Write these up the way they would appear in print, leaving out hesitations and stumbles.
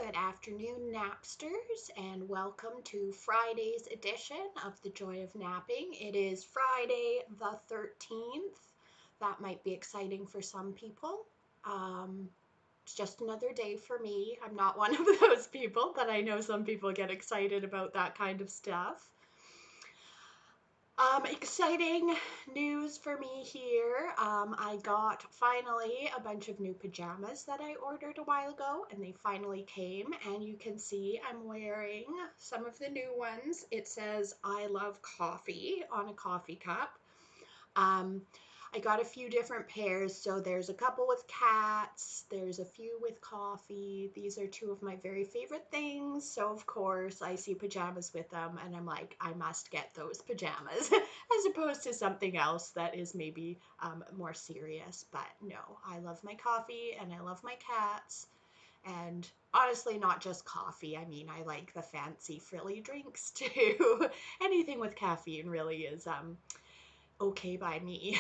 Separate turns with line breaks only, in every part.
Good afternoon, Napsters, and welcome to Friday's edition of The Joy of Napping. It is Friday the 13th. That might be exciting for some people. It's just another day for me. I'm not one of those people, but I know some people get excited about that kind of stuff. Exciting news for me here. I got finally a bunch of new pajamas that I ordered a while ago, and they finally came. And you can see I'm wearing some of the new ones. It says I love coffee on a coffee cup. Um, I got a few different pairs. So there's a couple with cats, there's a few with coffee. These are two of my very favorite things. So, of course, I see pajamas with them and I'm like, I must get those pajamas as opposed to something else that is maybe more serious. But no, I love my coffee and I love my cats. And honestly, not just coffee. I mean, I like the fancy frilly drinks too. Anything with caffeine really is okay by me.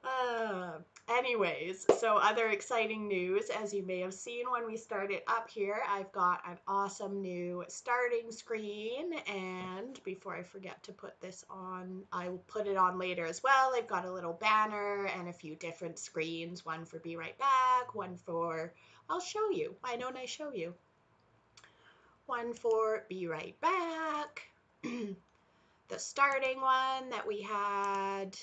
uh, Anyways, so other exciting news, as you may have seen when we started up here, I've got an awesome new starting screen. And before I forget to put this on, I will put it on later as well. I've got a little banner and a few different screens, one for Be Right Back, one for, I'll show you. Why don't I show you? One for Be Right Back. The starting one that we had,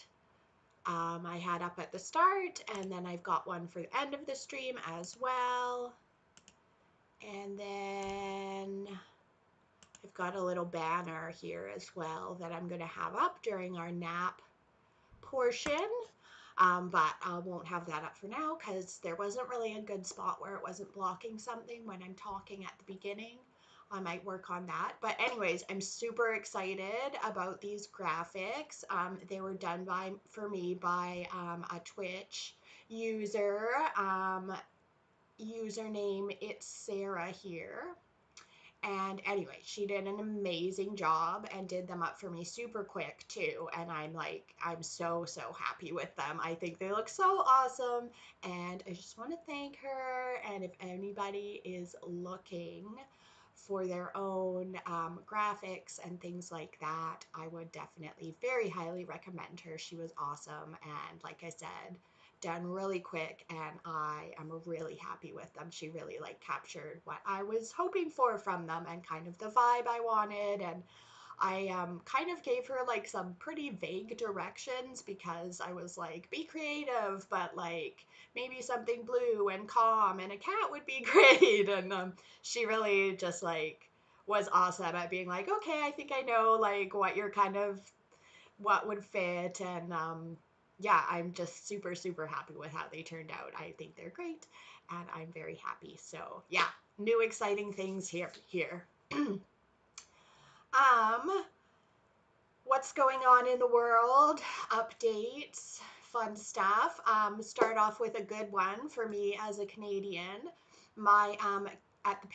I had up at the start, and then I've got one for the end of the stream as well. And then I've got a little banner here as well that I'm going to have up during our nap portion. But I won't have that up for now because there wasn't really a good spot where it wasn't blocking something when I'm talking at the beginning. I might work on that. But anyways, I'm super excited about these graphics. They were done for me by a Twitch user. Username, it's Sarah here. And anyway, she did an amazing job and did them up for me super quick too. And I'm so happy with them. I think they look so awesome. And I just want to thank her. And if anybody is looking for their own graphics and things like that, I would definitely very highly recommend her. She was awesome. And like I said, done really quick, and I am really happy with them. She really captured what I was hoping for from them and kind of the vibe I wanted. And I kind of gave her some pretty vague directions because I was like, be creative, but maybe something blue and calm and a cat would be great. And she really just was awesome at being like, okay, I think I know what you're what would fit. And yeah, I'm just super happy with how they turned out. I think they're great and I'm very happy. So yeah, new exciting things here. um what's going on in the world? Updates, fun stuff. Start off with a good one for me as a Canadian. My At the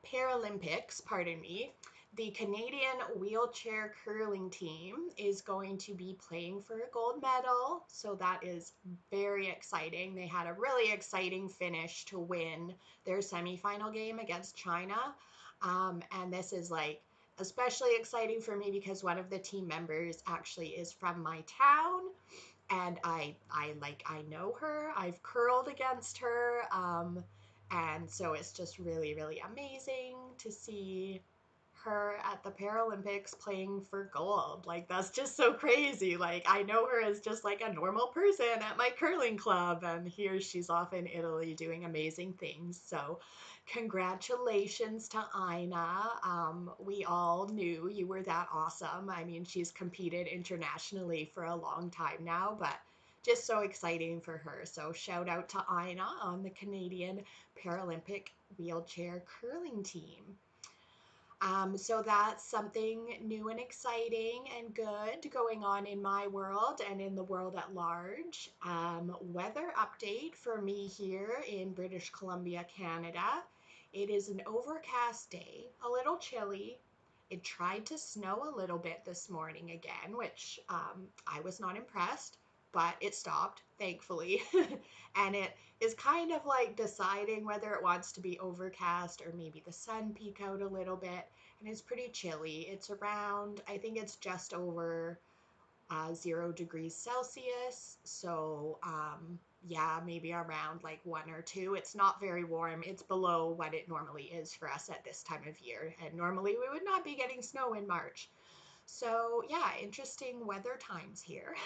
Paralympics, pardon me, the Canadian wheelchair curling team is going to be playing for a gold medal. So that is very exciting. They had a really exciting finish to win their semifinal game against China. And this is especially exciting for me because one of the team members actually is from my town, and I know her. I've curled against her, and so it's just really amazing to see her at the Paralympics playing for gold. That's just so crazy. I know her as just a normal person at my curling club, and here she's off in Italy doing amazing things. So congratulations to Ina. We all knew you were that awesome. I mean, she's competed internationally for a long time now, but just so exciting for her. So shout out to Ina on the Canadian Paralympic wheelchair curling team. So that's something new and exciting and good going on in my world and in the world at large. Weather update for me here in British Columbia, Canada. It is an overcast day, a little chilly. It tried to snow a little bit this morning again, which I was not impressed. but it stopped, thankfully. And it is kind of like deciding whether it wants to be overcast or maybe the sun peek out a little bit. And it's pretty chilly. It's around, I think it's just over 0 degrees Celsius. So, yeah, maybe around like 1 or 2. It's not very warm. It's below what it normally is for us at this time of year. And normally we would not be getting snow in March. So, yeah, interesting weather times here.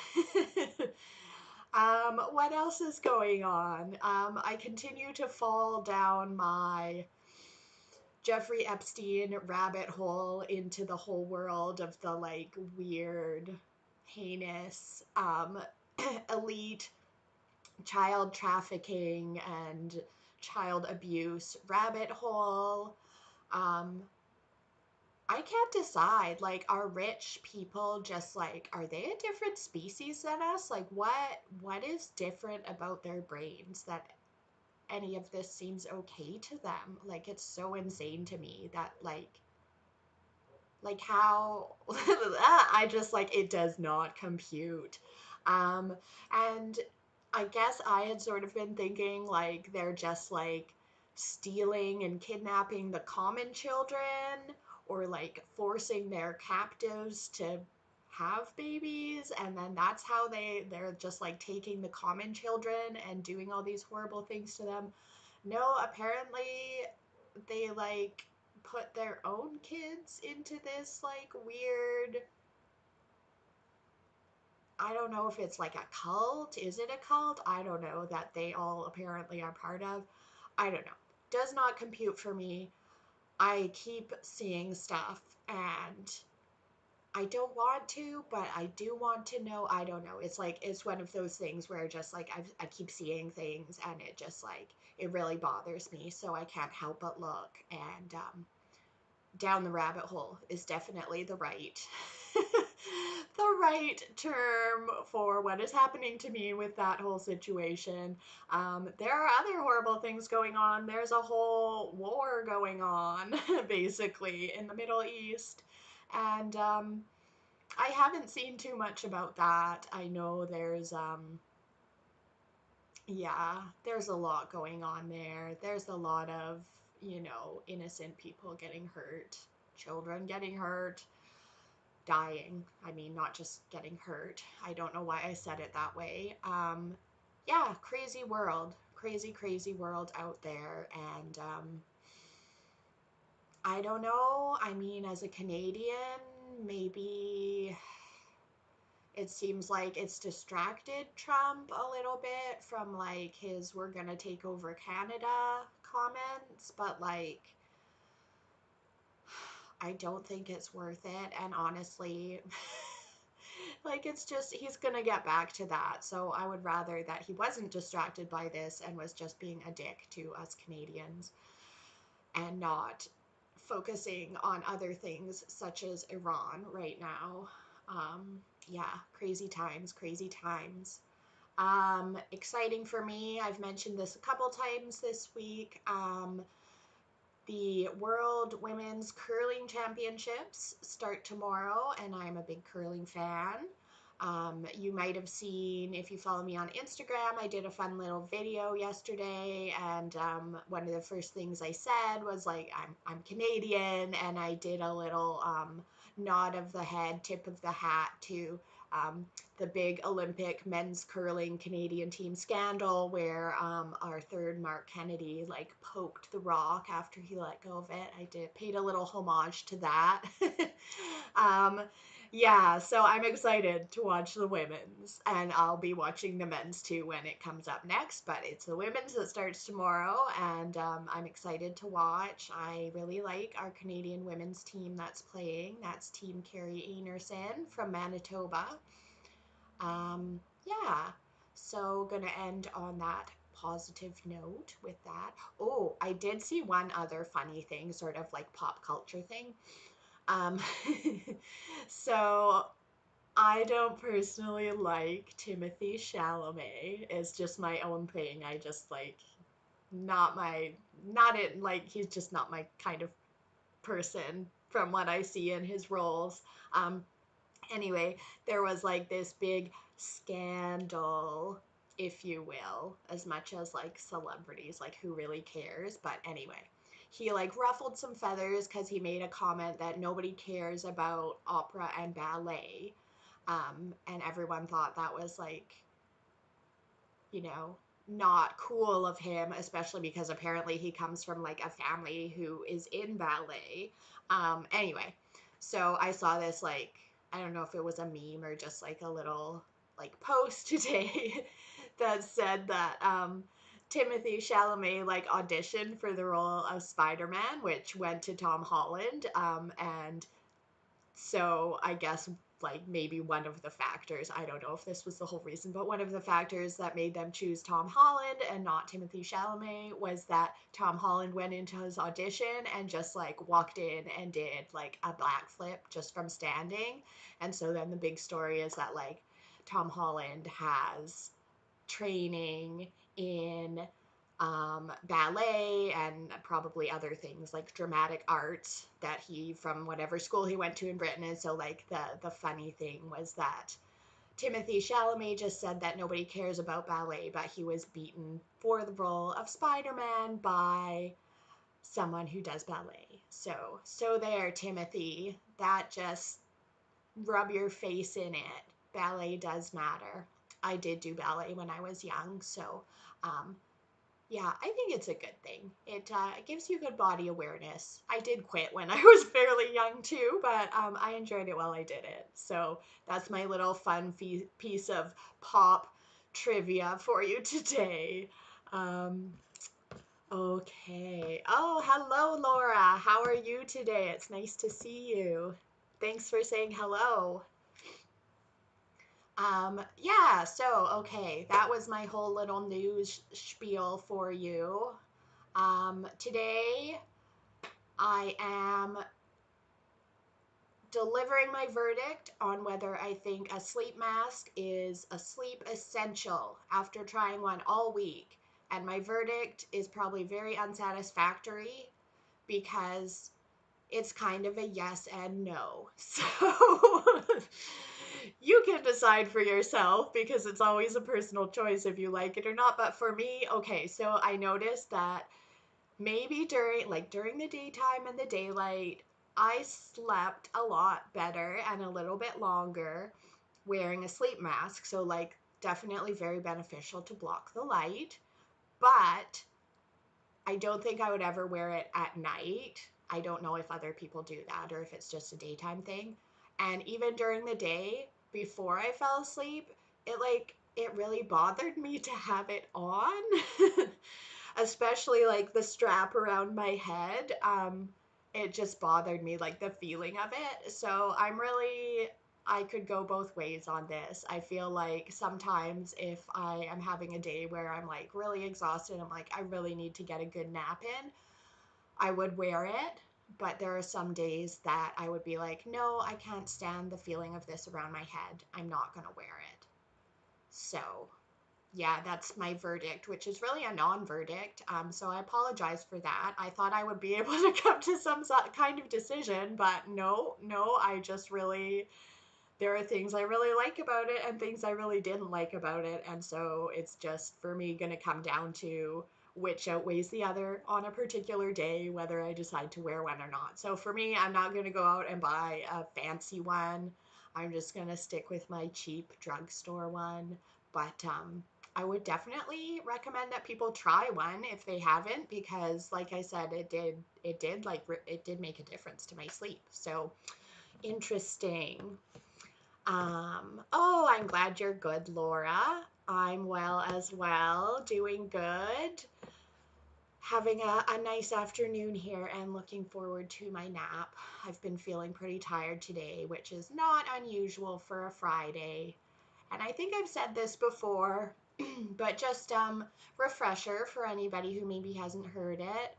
What else is going on? I continue to fall down my Jeffrey Epstein rabbit hole into the whole world of the like weird, heinous, elite child trafficking and child abuse rabbit hole. Um, I can't decide. Like, are rich people just like, are they a different species than us? Like, what is different about their brains that any of this seems okay to them? Like, it's so insane to me that like how I just like it does not compute. And I guess I had sort of been thinking like they're just like stealing and kidnapping the common children or like forcing their captives to have babies, and then that's how they're just like taking the common children and doing all these horrible things to them. No, apparently they like put their own kids into this like weird, I don't know if it's like a cult. Is it a cult? I don't know, that they all apparently are part of. I don't know. Does not compute for me. I keep seeing stuff and I don't want to, but I do want to know. I don't know. It's like it's one of those things where just like I keep seeing things and it just like it really bothers me, so I can't help but look. And down the rabbit hole is definitely the right the right term for what is happening to me with that whole situation. There are other horrible things going on. There's a whole war going on basically in the Middle East, and I haven't seen too much about that. I know there's yeah, there's a lot going on there. There's a lot of, innocent people getting hurt, children getting hurt, dying. I mean, not just getting hurt. I don't know why I said it that way. Yeah, crazy world. Crazy, crazy world out there. And I don't know. I mean, as a Canadian, maybe it seems like it's distracted Trump a little bit from like his "we're gonna take over Canada" comments, but like I don't think it's worth it. And honestly, like it's just he's gonna get back to that. So I would rather that he wasn't distracted by this and was just being a dick to us Canadians and not focusing on other things such as Iran right now. Yeah, crazy times, crazy times. Exciting for me. I've mentioned this a couple times this week. The World Women's Curling Championships start tomorrow, and I'm a big curling fan. You might have seen, if you follow me on Instagram, I did a fun little video yesterday, and one of the first things I said was like, I'm Canadian, and I did a little nod of the head, tip of the hat to um, the big Olympic men's curling Canadian team scandal where our third Mark Kennedy like poked the rock after he let go of it. I did paid a little homage to that. um, yeah, so I'm excited to watch the women's, and I'll be watching the men's too when it comes up next. But it's the women's that starts tomorrow, and I'm excited to watch. I really like our Canadian women's team that's playing. That's Team Carrie Einarson from Manitoba. Yeah, so gonna end on that positive note with that. Oh, I did see one other funny thing, sort of like pop culture thing. Um, so I don't personally like Timothy Chalamet. It's just my own thing. I just like not my not it like he's just not my kind of person from what I see in his roles. Um, Anyway, there was like this big scandal, if you will, as much as like celebrities, like who really cares? But anyway, he like ruffled some feathers because he made a comment that nobody cares about opera and ballet. And everyone thought that was like, you know, not cool of him, especially because apparently he comes from like a family who is in ballet. Anyway, so I saw this like, I don't know if it was a meme or just like a little like post today that said that Timothy Chalamet like auditioned for the role of Spider-Man, which went to Tom Holland. And so I guess like maybe one of the factors, I don't know if this was the whole reason, but one of the factors that made them choose Tom Holland and not Timothy Chalamet was that Tom Holland went into his audition and just like walked in and did like a backflip just from standing. And so then the big story is that like Tom Holland has training in ballet and probably other things like dramatic arts that he from whatever school he went to in Britain. And so like the funny thing was that Timothy Chalamet just said that nobody cares about ballet, but he was beaten for the role of Spider-Man by someone who does ballet. So there, Timothy, that just rub your face in it. Ballet does matter. I did do ballet when I was young, so um, yeah, I think it's a good thing. It gives you good body awareness. I did quit when I was fairly young too, but I enjoyed it while I did it. So that's my little fun piece of pop trivia for you today. Um, okay. Oh, hello, Laura. How are you today? It's nice to see you. Thanks for saying hello. Yeah, so okay, that was my whole little news spiel for you. Today I am delivering my verdict on whether I think a sleep mask is a sleep essential after trying one all week. And my verdict is probably very unsatisfactory because it's kind of a yes and no. So you can decide for yourself because it's always a personal choice if you like it or not. But for me, okay, so I noticed that maybe during the daytime and the daylight, I slept a lot better and a little bit longer wearing a sleep mask. So like definitely very beneficial to block the light. But I don't think I would ever wear it at night. I don't know if other people do that or if it's just a daytime thing. And even during the day, before I fell asleep, it really bothered me to have it on. Especially like the strap around my head. It just bothered me, like the feeling of it. So I could go both ways on this. I feel like sometimes if I am having a day where I'm like really exhausted, I'm like, I really need to get a good nap in, I would wear it. But there are some days that I would be like, no, I can't stand the feeling of this around my head. I'm not going to wear it. So yeah, that's my verdict, which is really a non-verdict. So I apologize for that. I thought I would be able to come to some kind of decision, but no, I just really, there are things I really like about it and things I really didn't like about it. And so it's just for me going to come down to which outweighs the other on a particular day, whether I decide to wear one or not. So for me, I'm not going to go out and buy a fancy one. I'm just going to stick with my cheap drugstore one. But I would definitely recommend that people try one if they haven't, because like I said, it did make a difference to my sleep. So interesting. Oh, I'm glad you're good, Laura. I'm well as well, doing good. Having a nice afternoon here and looking forward to my nap. I've been feeling pretty tired today, which is not unusual for a Friday. And I think I've said this before, but just refresher for anybody who maybe hasn't heard it.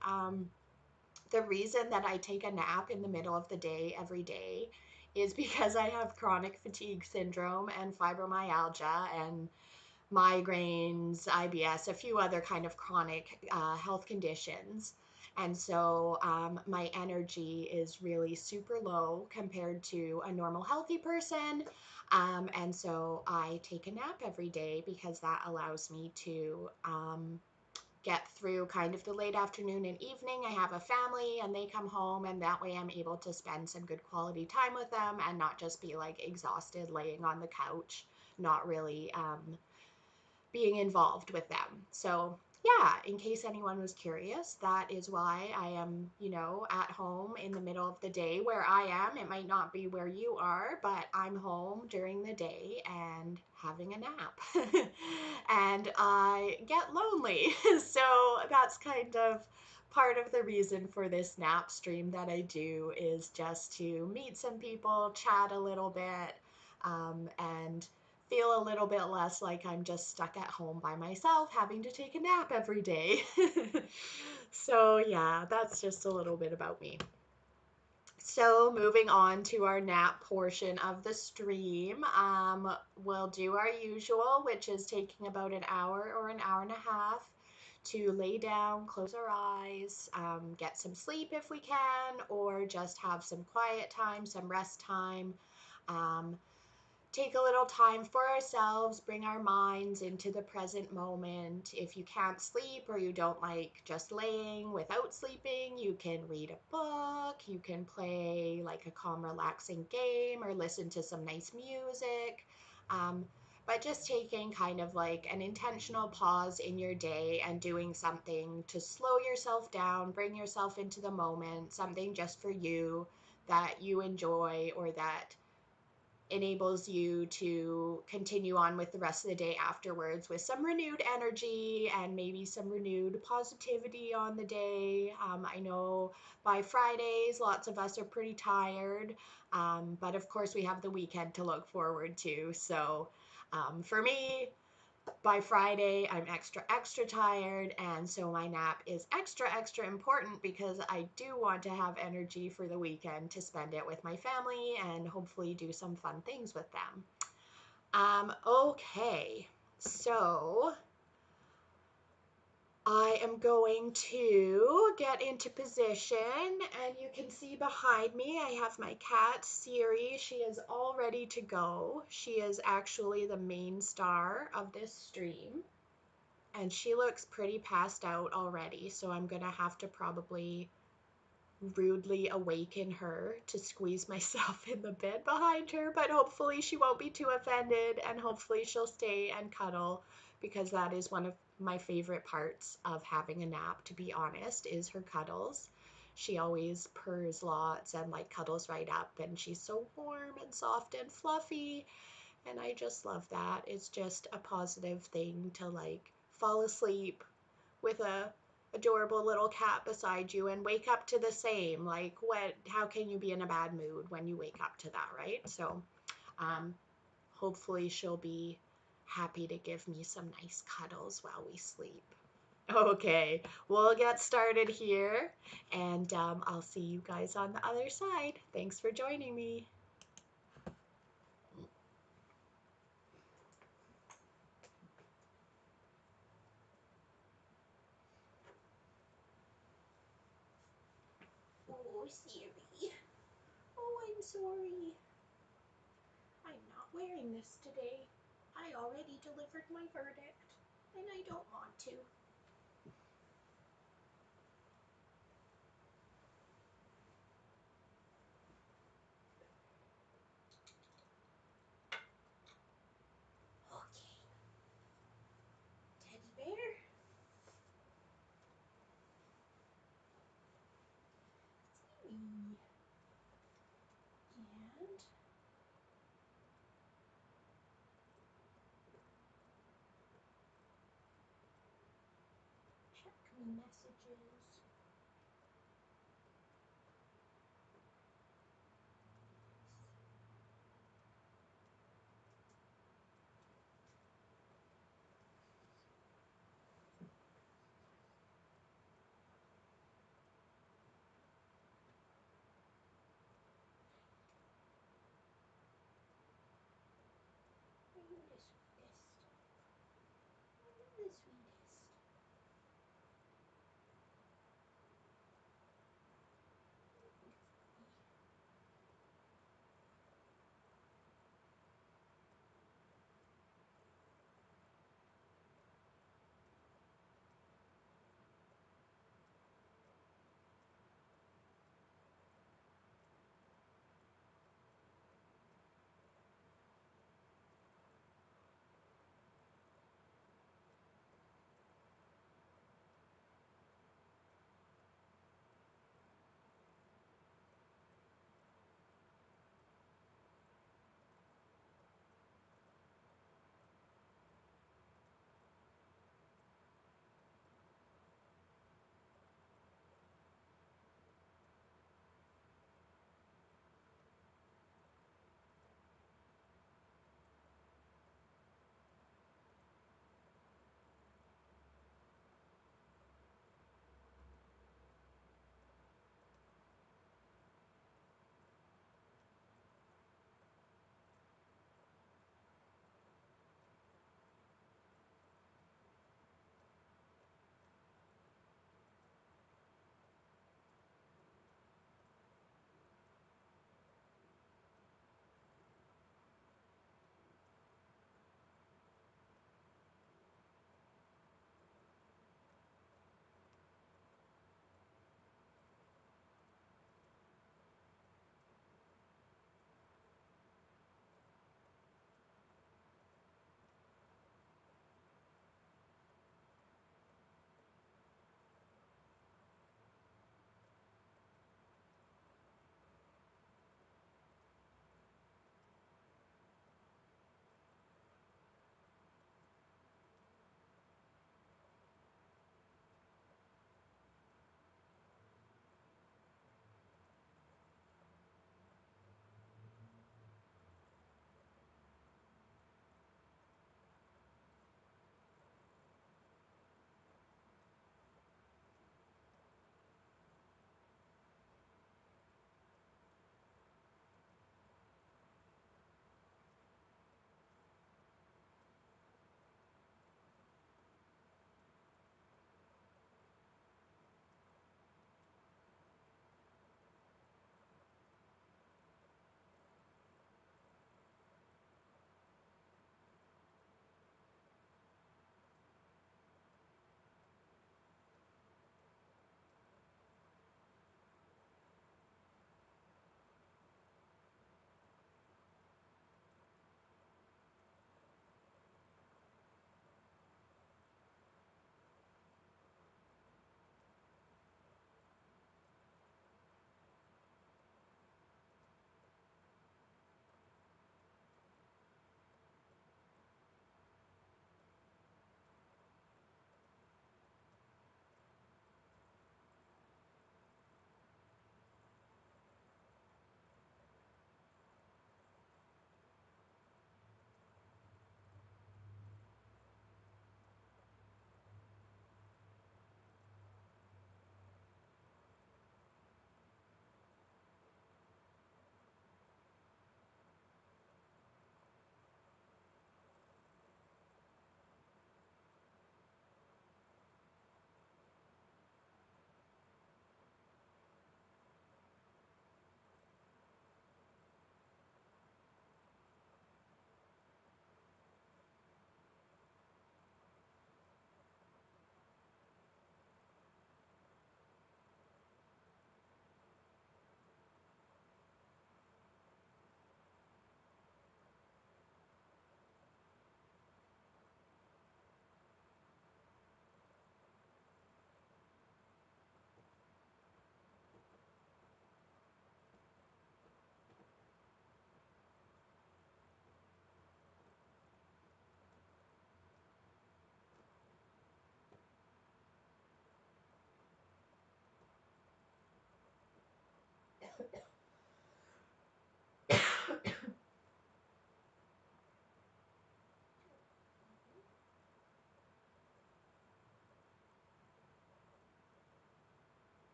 The reason that I take a nap in the middle of the day every day is because I have chronic fatigue syndrome and fibromyalgia and migraines, IBS, a few other kind of chronic health conditions. And so my energy is really super low compared to a normal healthy person. And so I take a nap every day because that allows me to get through kind of the late afternoon and evening. I have a family and they come home, and that way I'm able to spend some good quality time with them and not just be like exhausted laying on the couch, not really being involved with them. So, yeah, in case anyone was curious, that is why I am, at home in the middle of the day where I am. It might not be where you are, but I'm home during the day and having a nap. And I get lonely. So, that's kind of part of the reason for this nap stream that I do, is just to meet some people, chat a little bit, and feel a little bit less like I'm just stuck at home by myself having to take a nap every day. So, yeah, that's just a little bit about me. So, moving on to our nap portion of the stream, we'll do our usual, which is taking about an hour or an hour and a half to lay down, close our eyes, get some sleep if we can, or just have some quiet time, some rest time. Um, Take a little time for ourselves, bring our minds into the present moment. If you can't sleep or you don't like just laying without sleeping, you can read a book, you can play like a calm, relaxing game, or listen to some nice music. Um, but just taking kind of like an intentional pause in your day and doing something to slow yourself down, bring yourself into the moment, something just for you that you enjoy or that enables you to continue on with the rest of the day afterwards with some renewed energy and maybe some renewed positivity on the day. I know by Fridays, lots of us are pretty tired, but of course, we have the weekend to look forward to. So for me, by Friday, I'm extra, extra tired, and so my nap is extra, extra important because I do want to have energy for the weekend to spend it with my family and hopefully do some fun things with them. Okay, so I am going to get into position, and you can see behind me I have my cat Siri. She is all ready to go. She is actually the main star of this stream, and she looks pretty passed out already, so I'm gonna have to probably rudely awaken her to squeeze myself in the bed behind her, but hopefully she won't be too offended, and hopefully she'll stay and cuddle, because that is one of my favorite parts of having a nap, to be honest, is her cuddles. She always purrs lots and like cuddles right up, and she's so warm and soft and fluffy, and I just love that. It's just a positive thing to like fall asleep with a adorable little cat beside you and wake up to the same. Like, how can you be in a bad mood when you wake up to that, right? So um, hopefully she'll be happy to give me some nice cuddles while we sleep. Okay, we'll get started here, and I'll see you guys on the other side. Thanks for joining me. Oh, Siri. Oh, I'm sorry. I'm not wearing this today. I already delivered my verdict, and I don't want to. Okay, teddy bear. Siri. And check me messages. Are you the sweetest? Are you the sweetest?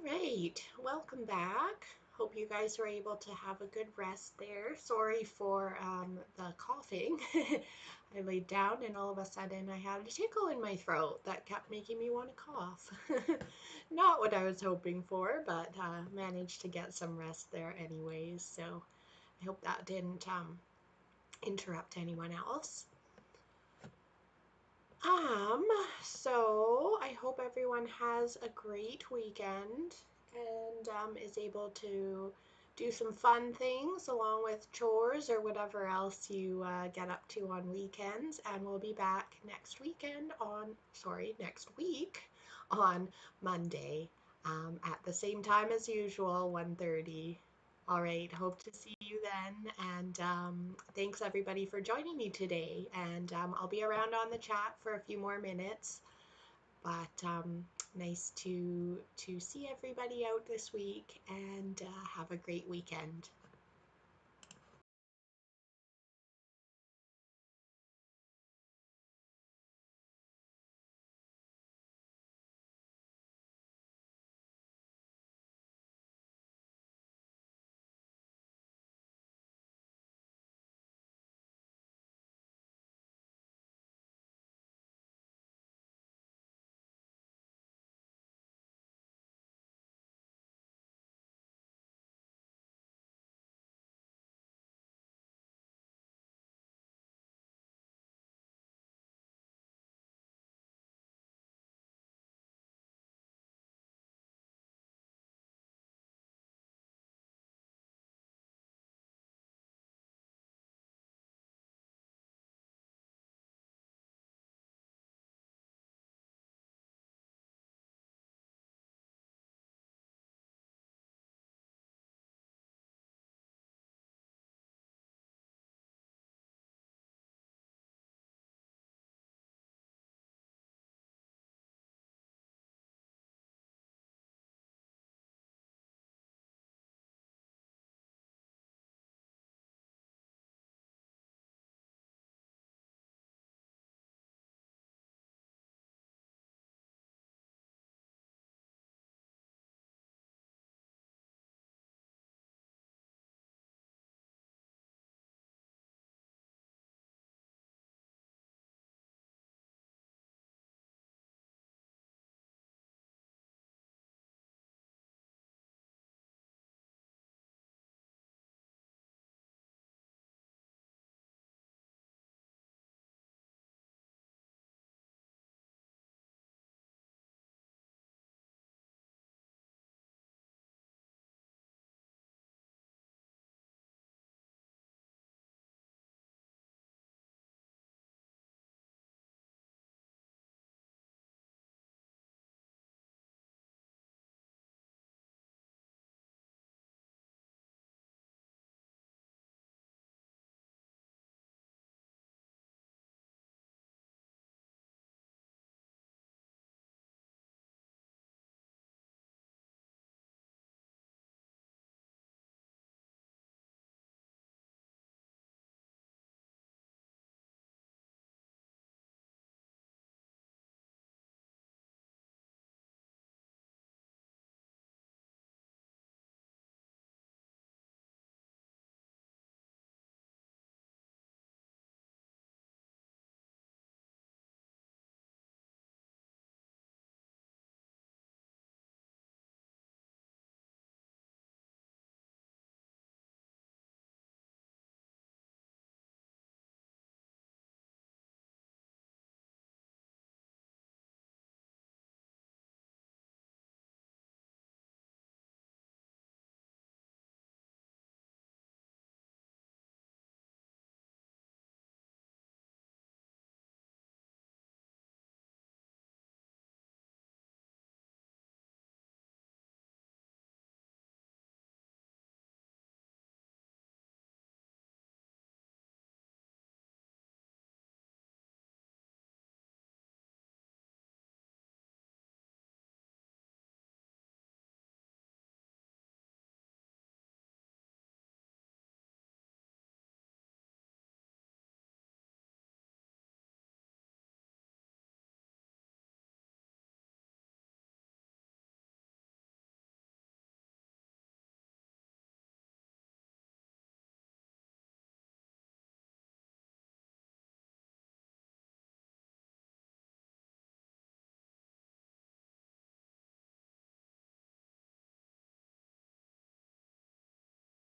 right, welcome back. Hope you guys were able to have a good rest there. Sorry for the coughing. I laid down and all of a sudden I had a tickle in my throat that kept making me want to cough. Not what I was hoping for, but managed to get some rest there anyways. So I hope that didn't interrupt anyone else. Um, so I hope everyone has a great weekend and is able to do some fun things along with chores or whatever else you get up to on weekends. And we'll be back next week on Monday at the same time as usual, 1:30. All right, hope to see you then. And thanks everybody for joining me today. And I'll be around on the chat for a few more minutes. But nice to see everybody out this week and have a great weekend.